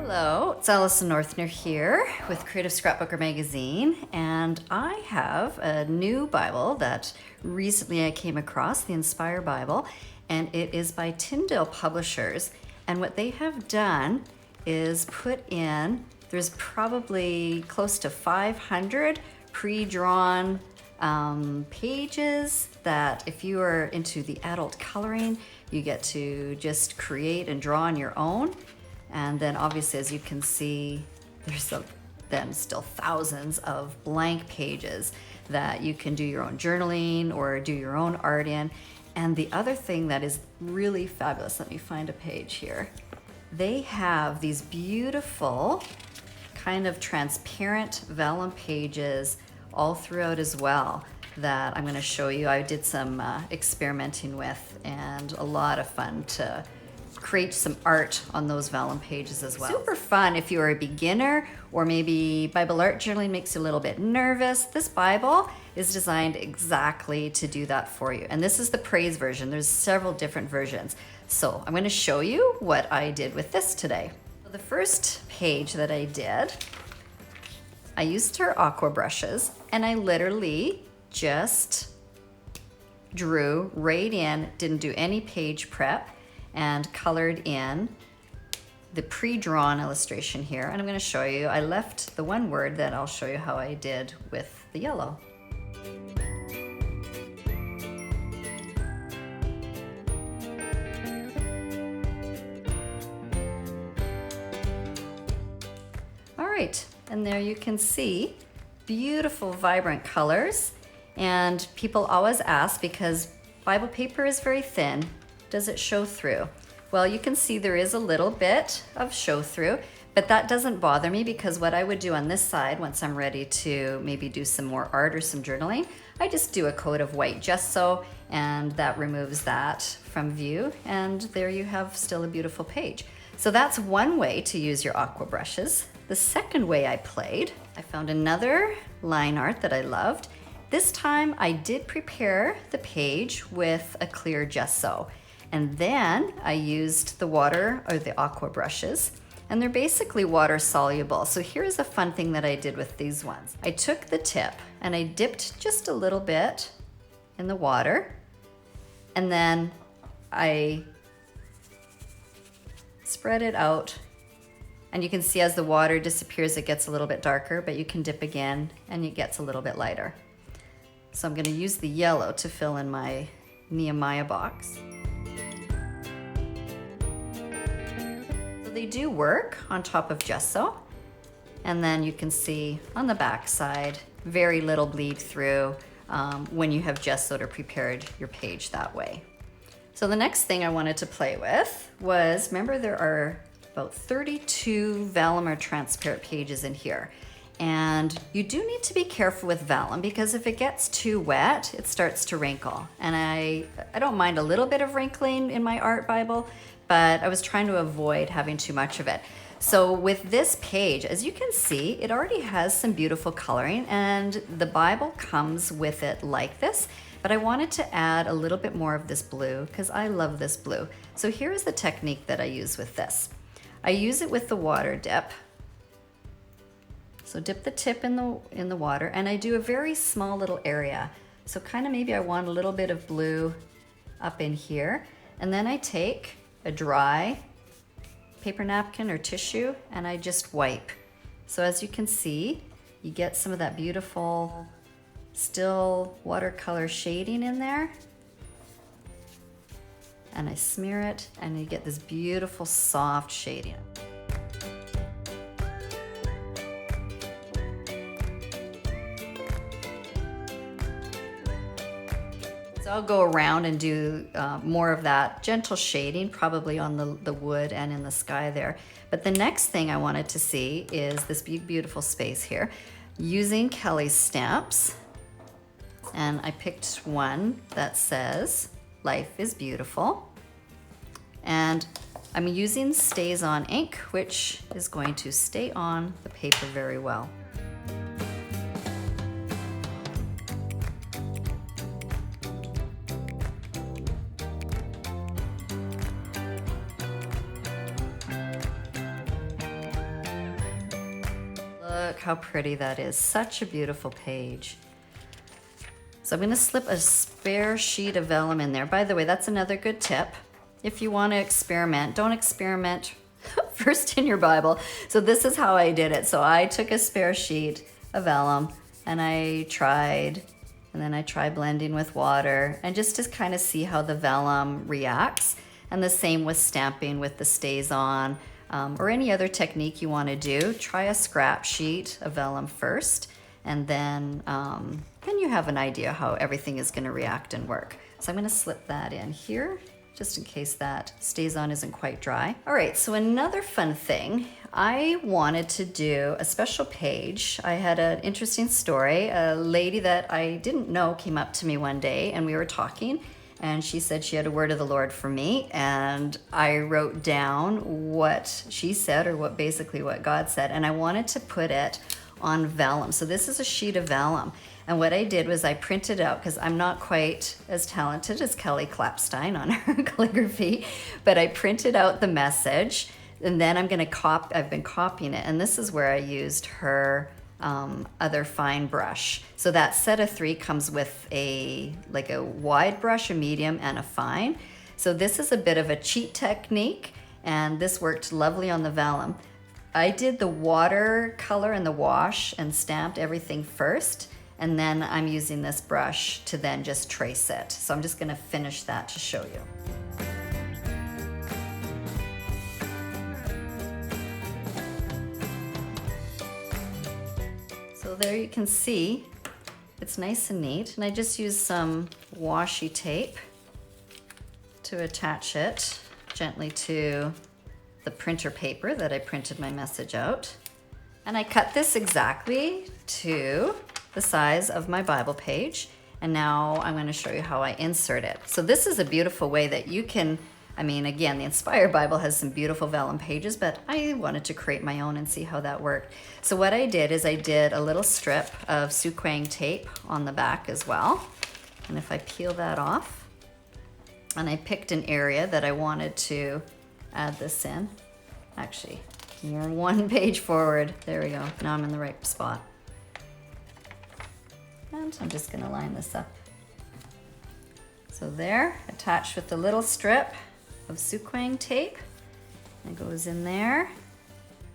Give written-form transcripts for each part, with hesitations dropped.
Hello, it's Allison Orthner here with Creative Scrapbooker magazine, and I have a new Bible that recently I came across, the Inspire Bible, and it is by Tyndale Publishers. And what they have done is put in, there's probably close to 500 pre-drawn pages that if you are into the adult coloring, you get to just create and draw on your own. And then obviously, as you can see, there's then still thousands of blank pages that you can do your own journaling or do your own art in. And the other thing that is really fabulous, let me find a page here. They have these beautiful kind of transparent vellum pages all throughout as well that I'm going to show you. I did some experimenting with, and a lot of fun to create some art on those vellum pages as well. Super fun if you're a beginner, or maybe Bible art journaling makes you a little bit nervous. This Bible is designed exactly to do that for you. And this is the praise version. There's several different versions. So I'm going to show you what I did with this today. The first page that I did, I used her Aqua Brushes, and I literally just drew right in, didn't do any page prep, and colored in the pre-drawn illustration here. And I'm going to show you, I left the one word that I'll show you how I did with the yellow. All right, and there you can see beautiful, vibrant colors. And people always ask, because Bible paper is very thin, does it show through? Well, you can see there is a little bit of show through, but that doesn't bother me, because what I would do on this side, once I'm ready to maybe do some more art or some journaling, I just do a coat of white gesso, and that removes that from view, and there you have still a beautiful page. So that's one way to use your Aqua Brushes. The second way I played, I found another line art that I loved. This time I did prepare the page with a clear gesso. And then I used the water, or the Aqua Brushes, and they're basically water soluble. So here's a fun thing that I did with these ones. I took the tip and I dipped just a little bit in the water, and then I spread it out. And you can see as the water disappears, it gets a little bit darker, but you can dip again and it gets a little bit lighter. So I'm going to use the yellow to fill in my Nehemiah box. They do work on top of gesso, and then you can see on the back side very little bleed through when you have gessoed or prepared your page that way. So the next thing I wanted to play with was, remember there are about 32 vellum or transparent pages in here, and you do need to be careful with vellum, because if it gets too wet it starts to wrinkle, and I don't mind a little bit of wrinkling in my art Bible, but I was trying to avoid having too much of it. So with this page, as you can see, it already has some beautiful coloring, and the Bible comes with it like this, but I wanted to add a little bit more of this blue because I love this blue. So here's the technique that I use with this. I use it with the water dip. So dip the tip in the water, and I do a very small little area. So kind of maybe I want a little bit of blue up in here, and then I take a dry paper napkin or tissue and I just wipe. So as you can see, you get some of that beautiful still watercolor shading in there, and I smear it and you get this beautiful soft shading. So I'll go around and do more of that gentle shading, probably on the wood and in the sky there. But the next thing I wanted to see is this beautiful space here, using Kelly's stamps. And I picked one that says, "Life is beautiful." And I'm using Stays On ink, which is going to stay on the paper very well. how pretty that is. Such a beautiful page. So I'm going to slip a spare sheet of vellum in there. By the way, that's another good tip. If you want to experiment, don't experiment first in your Bible. So this is how I did it. So I took a spare sheet of vellum and I tried, and then I tried blending with water, and just to kind of see how the vellum reacts. And the same with stamping with the stays on, or any other technique you want to do. Try a scrap sheet of vellum first, and then you have an idea how everything is going to react and work. So I'm going to slip that in here, just in case that stays on isn't quite dry. All right, so another fun thing, I wanted to do a special page. I had an interesting story. A lady that I didn't know came up to me one day and we were talking, and she said she had a word of the Lord for me, and I wrote down what she said, or what God said, and I wanted to put it on vellum. So this is a sheet of vellum. And what I did was I printed out, because I'm not quite as talented as Kelly Clapstein on her calligraphy, but I printed out the message, and then I've been copying it, and this is where I used her other fine brush. So that set of 3 comes with a wide brush, a medium, and a fine. So this is a bit of a cheat technique, and this worked lovely on the vellum. I did the watercolor and the wash and stamped everything first, and then I'm using this brush to then just trace it. So I'm just going to finish that to show you. So there you can see it's nice and neat, and I just used some washi tape to attach it gently to the printer paper that I printed my message out. And I cut this exactly to the size of my Bible page, and now I'm going to show you how I insert it. So this is a beautiful way that you can, again, the Inspired Bible has some beautiful vellum pages, but I wanted to create my own and see how that worked. So what I did is I did a little strip of Suquang tape on the back as well. And if I peel that off, and I picked an area that I wanted to add this in. Actually, you're 1 page forward. There we go. Now I'm in the right spot. And I'm just going to line this up. So there, attached with the little strip of Suquang tape. It goes in there.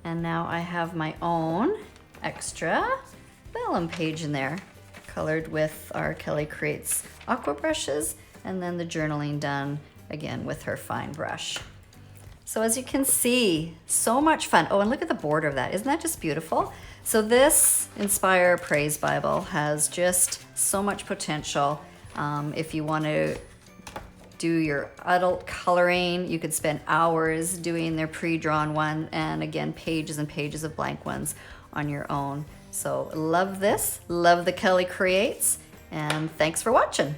And now I have my own extra vellum page in there, colored with our Kelly Creates Aqua Brushes, and then the journaling done again with her fine brush. So as you can see, so much fun. Oh, and look at the border of that. Isn't that just beautiful? So this Inspire Praise Bible has just so much potential. If you want to do your adult coloring, you could spend hours doing their pre-drawn one, and again, pages and pages of blank ones on your own. So love this, love the Kelly Creates, and thanks for watching.